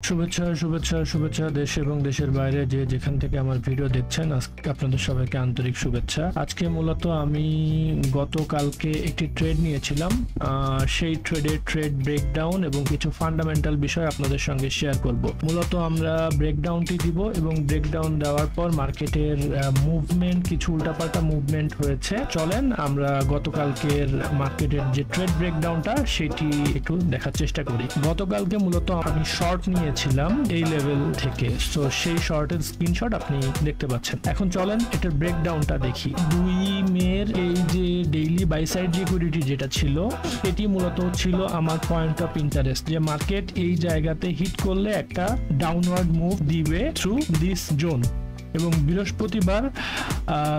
শুভেচ্ছা শুভেচ্ছা শুভেচ্ছা দেশ এবং দেশের বাইরে যে যেখান থেকে আমার ভিডিও দেখছেন আজকে আপনাদের সবাইকে আন্তরিক শুভেচ্ছা। আজকে মূলত আমি গতকালকে একটি ট্রেড নিয়েছিলাম, সেই ট্রেড ব্রেকডাউন এবং কিছু ফান্ডামেন্টাল বিষয় আপনাদের সঙ্গে শেয়ার করব। মূলত আমরা ব্রেকডাউনটি দিব এবং ব্রেকডাউন দেওয়ার পর মার্কেটের মুভমেন্ট, কিছু উল্টাপাল্টা মুভমেন্ট হয়েছে। চলেন আমরা গতকালকের মার্কেটের যে ট্রেড ব্রেকডাউনটা সেটি একটু দেখার চেষ্টা করি। গতকালকে মূলত আমি শর্ট নিয়েছিলাম এই লেভেল থেকে, সো সেই শর্টের স্ক্রিনশট আপনি দেখতে পাচ্ছেন। এখন চলেন এটার ব্রেকডাউনটা দেখি। 2 মের এই যে ডেইলি বাই সাইড লিকুইডিটি যেটা ছিল, এটি মূলত ছিল আমার পয়েন্ট অফ ইন্টারেস্ট, যে মার্কেট এই জায়গাতে হিট করলে একটা ডাউনওয়ার্ড মুভ দিবে থ্রু দিস জোন। এবং বৃহস্পতিবার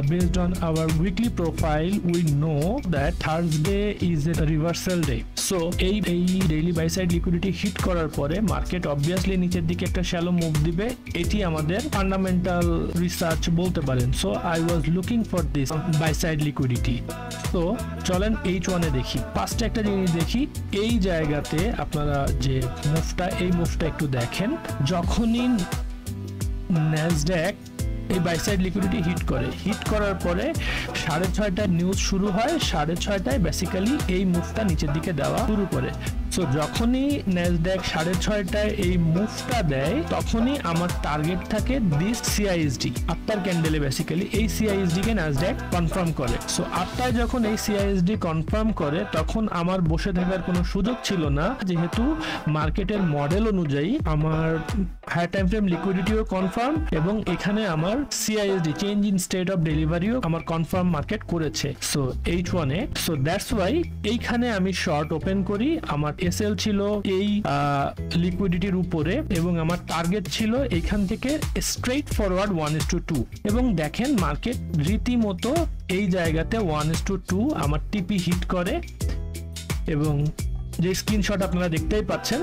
based on our weekly profile we know that Thursday is a reversal day. So এই daily buy side liquidity hit করার পরে মার্কেট অবভিয়াসলি নিচের দিকে একটা শ্যালো মুভ দিবে। এটি আমাদের ফান্ডামেন্টাল রিসার্চ বলতে পারেন। So I was looking for this buy side liquidity. তো চলেন H1 এ দেখি। ফার্স্টে একটা জিনিস দেখি, এই জায়গাতে আপনারা যে মুভটা, এই মুভটা একটু দেখেন। যখনই ন্যাসড্যাক এই বাই সাইড লিকুইডিটি হিট করার পরে 6:30টায় নিউজ শুরু হয়, 6:30টায় বেসিক্যালি এই মুভটা নিচের দিকে দেওয়া শুরু করে। সো যখনই ন্যাসড্যাক 6:30টায় এই মুভটা দেয়, তখনই আমার টার্গেট থাকে দিস সিআইএসডি। 8টার ক্যান্ডেলে বেসিক্যালি এই সিআইএসডি কে ন্যাসড্যাক কনফার্ম করে। সো 8টায় যখন এই সিআইএসডি কনফার্ম করে, তখন আমার বসে থাকার কোনো সুযোগ ছিল না, যেহেতু মার্কেটের মডেল অনুযায়ী আমার হায়ার টাইম ফ্রেম লিকুইডিটিও কনফার্ম এবং এখানে আমার CISD change in state of ডেলিভারিও আমার কনফার্ম মার্কেট করেছে। সো H1 এ, সো দ্যাটস ওয়াই এইখানে আমি শর্ট ওপেন করি। আমার এসএল ছিল এই লিকুইডিটির উপরে এবং আমার টার্গেট ছিল এইখান থেকে স্ট্রেট ফরওয়ার্ড 1:2 এবং দেখেন মার্কেট রীতিমতো এই জায়গাতে 1:2 আমার টিপি হিট করে এবং যে স্ক্রিনশট আপনারা দেখতেই পাচ্ছেন,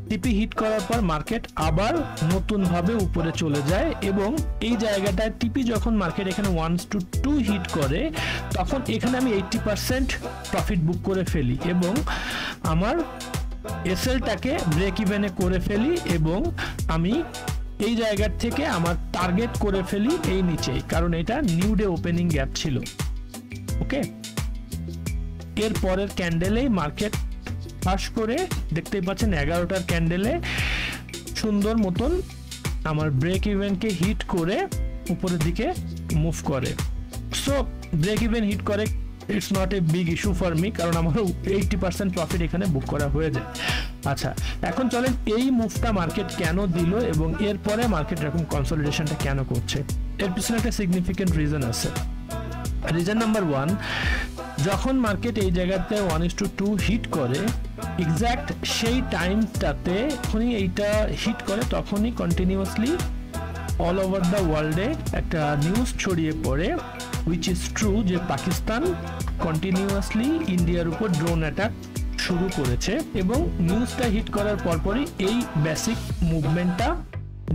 টিপি হিট করার পর মার্কেট আবার নতুন ভাবে উপরে চলে যায় এবং এই জায়গাটায় টিপি যখন মার্কেট এখানে 1:2 হিট করে, তখন এখানে আমি 80% প্রফিট বুক করে ফেলি এবং আমার এসএলটাকে ব্রেক ইভেনে করে ফেলি এবং আমি এই জায়গার থেকে আমার টার্গেট করে ফেলি এই নিচে, কারণ এটা নিউ ডে ওপেনিং গ্যাপ ছিল। ওকে, এর পরের ক্যান্ডেলেই মার্কেট পাস করে দেখতেই পাচ্ছেন 11টার ক্যান্ডেলে সুন্দর মতন আমার ব্রেক ইভেনকে হিট করে উপরের দিকে মুভ করে। সো ব্রেক ইভেন হিট করে, it's not a big issue for me, কারণ আমার 80% প্রফিট এখানে বুক করা হয়ে যায়। আচ্ছা, এখন চলেন এই মুভটা মার্কেট কেন দিল এবং এরপরে মার্কেট এরকম কনসলিডেশনটা কেন করছে। এর পিছনে একটা সিগনিফিকেন্ট রিজন আছে। রিজন নাম্বার 1, যখন মার্কেট এই জায়গাতে 1:2 হিট করে, এক্সাক্ট সেই টাইমটাতে যখনই এইটা হিট করে, তখনই কন্টিনিউয়াসলি অল ওভার দ্য ওয়ার্ল্ডে একটা নিউজ ছড়িয়ে পড়ে, উইচ ইজ ট্রু, যে পাকিস্তান কন্টিনিউয়াসলি ইন্ডিয়ার উপর ড্রোন অ্যাটাক শুরু করেছে এবং নিউজটা হিট করার পরপরই এই বেসিক মুভমেন্টটা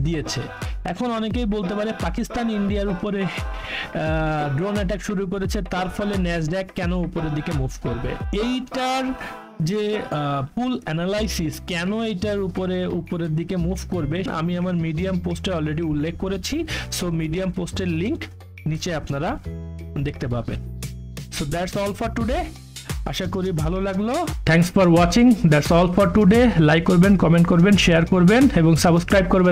দিয়েছে। এখন অনেকেই বলতে পারে পাকিস্তান ইন্ডিয়ার উপরে ড্রোন অ্যাটাক শুরু করেছে, তার ফলে ন্যাসড্যাক কেন উপরের দিকে মুভ করবে। এইটার যে ফুল অ্যানালাইসিস, কেন এইটার উপরের দিকে মুভ করবে, আমি আমার মিডিয়াম পোস্টে অলরেডি উল্লেখ করেছি। সো মিডিয়াম পোস্টের লিংক নিচে আপনারা দেখতে পাবেন। So that's all for today. আশা করি ভালো লাগলো। Thanks for watching. That's all for today. Like করবেন, কমেন্ট করবেন, শেয়ার করবেন এবং সাবস্ক্রাইব করবেন।